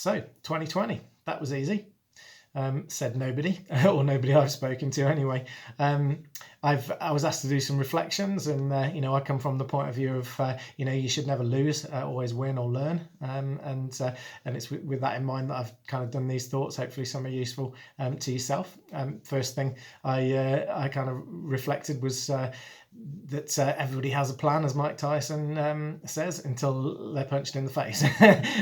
So 2020, that was easy. Said nobody, or nobody I've spoken to anyway. I was asked to do some reflections, and I come from the point of view of you should never lose, always win or learn, and it's with that in mind that I've kind of done these thoughts. Hopefully, some are useful to yourself. First thing I kind of reflected was that everybody has a plan, as Mike Tyson says, until they're punched in the face.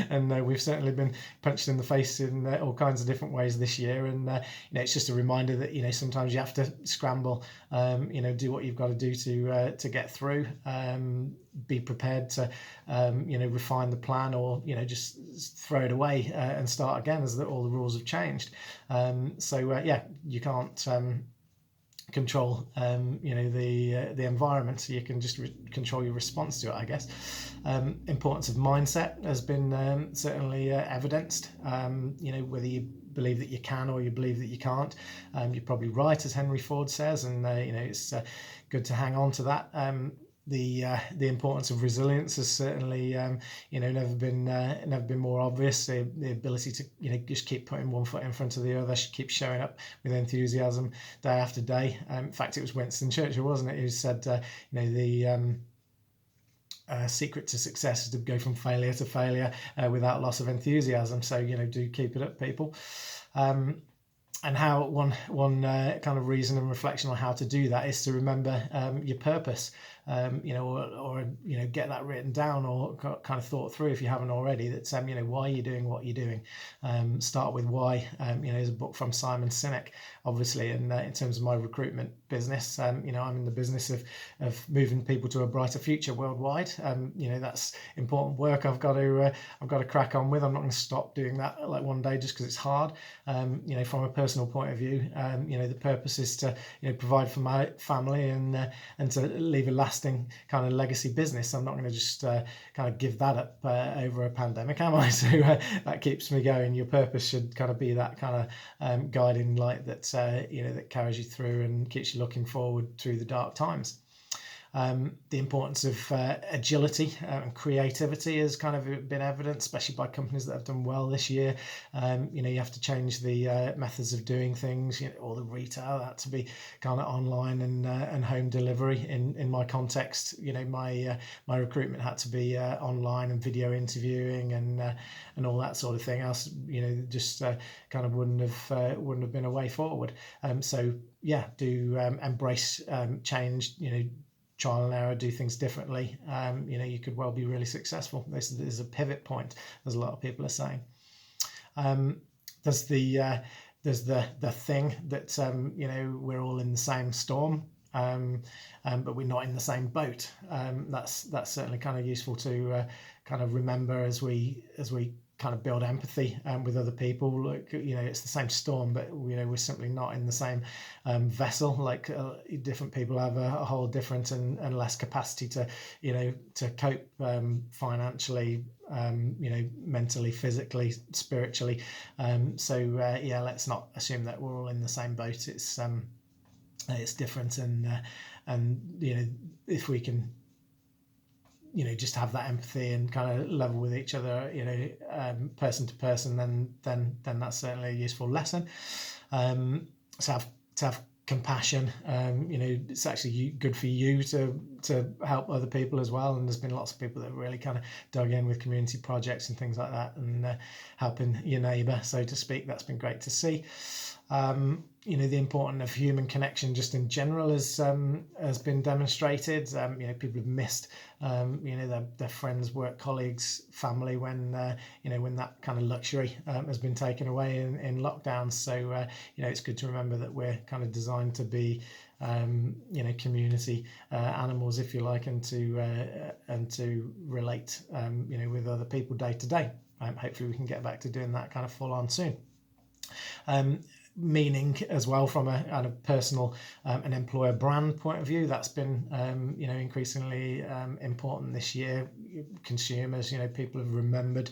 And we've certainly been punched in the face in all kinds of different ways this year. And it's just a reminder that sometimes you have to scramble, do what you've got to do to get through. Be prepared to refine the plan, or just throw it away and start again, as all the rules have changed. You can't control the environment, so you can just control your response to it, I guess. Importance of mindset has been certainly evidenced. Whether you believe that you can or you believe that you can't, you're probably right, as Henry Ford says, and it's good to hang on to that. The importance of resilience has certainly never been more obvious. The ability to just keep putting one foot in front of the other, keep showing up with enthusiasm day after day. In fact, it was Winston Churchill, wasn't it, who said the secret to success is to go from failure to failure without loss of enthusiasm. So do keep it up, people. And how one kind of reason and reflection on how to do that is to remember your purpose, or get that written down, or kind of thought through if you haven't already. That why are you doing what you're doing? Start with why. There's a book from Simon Sinek, obviously, and in terms of my recruitment business, I'm in the business of moving people to a brighter future worldwide. That's important work. I've got to crack on with. I'm not going to stop doing that like one day just because it's hard. From a personal point of view, the purpose is to provide for my family and to leave a lasting kind of legacy business. I'm not going to just kind of give that up over a pandemic, am I? So that keeps me going. Your purpose should kind of be that kind of guiding light that that carries you through and keeps you looking forward through the dark times. The importance of agility and creativity has kind of been evident, especially by companies that have done well this year. You have to change the methods of doing things. All the retail had to be kind of online and home delivery. In my context, my recruitment had to be online and video interviewing and all that sort of thing. Else, just kind of wouldn't have been a way forward. Do embrace change. Trial and error, do things differently. You could well be really successful. This is a pivot point, as a lot of people are saying. There's the thing that we're all in the same storm, but we're not in the same boat. That's certainly kind of useful to kind of remember as we kind of build empathy with other people. Look, it's the same storm, but we're simply not in the same vessel. Like different people have a whole different and less capacity to cope financially, mentally, physically, spiritually. Let's not assume that we're all in the same boat. It's different, and if we can just have that empathy and kind of level with each other, person to person, then that's certainly a useful lesson. To have compassion, it's actually good for you to help other people as well. And there's been lots of people that have really kind of dug in with community projects and things like that, and helping your neighbour, so to speak. That's been great to see. The importance of human connection just in general has been demonstrated. People have missed their friends, work colleagues, family when that kind of luxury has been taken away in lockdowns. So it's good to remember that we're kind of designed to be community animals, if you like, and to relate with other people day to day. Hopefully we can get back to doing that kind of full on soon. Meaning as well from a kind of personal and employer brand point of view, that's been increasingly important this year. Consumers, people have remembered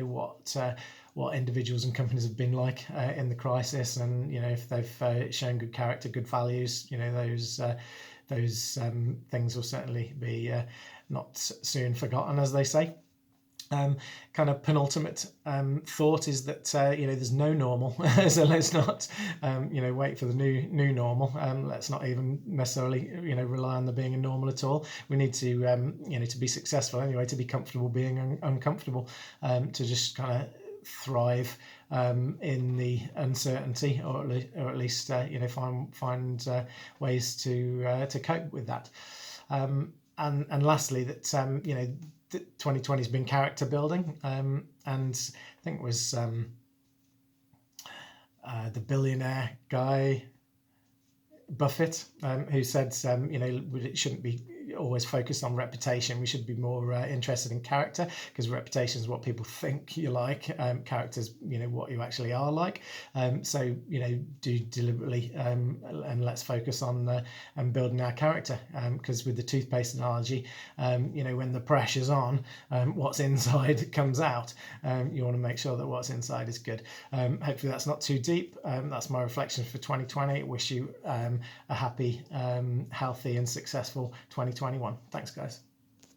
what individuals and companies have been like in the crisis, and if they've shown good character, good values, those things will certainly be not soon forgotten, as they say. kind of penultimate thought is that there's no normal, so let's not wait for the new normal. Let's not even necessarily rely on there being a normal at all. We need to to be successful anyway, to be comfortable being uncomfortable, to just kind of thrive in the uncertainty, or at least find ways to cope with that. And lastly, that 2020 has been character building, and I think it was the billionaire guy Buffett who said it shouldn't be always focused on reputation. We should be more interested in character, because reputation is what people think you like. Character's what you actually are like. So do deliberately and let's focus on building our character, because with the toothpaste analogy, when the pressure's on, what's inside comes out. You want to make sure that what's inside is good. Hopefully that's not too deep. That's my reflections for 2020. Wish you a happy, healthy and successful 2021. Thanks, guys.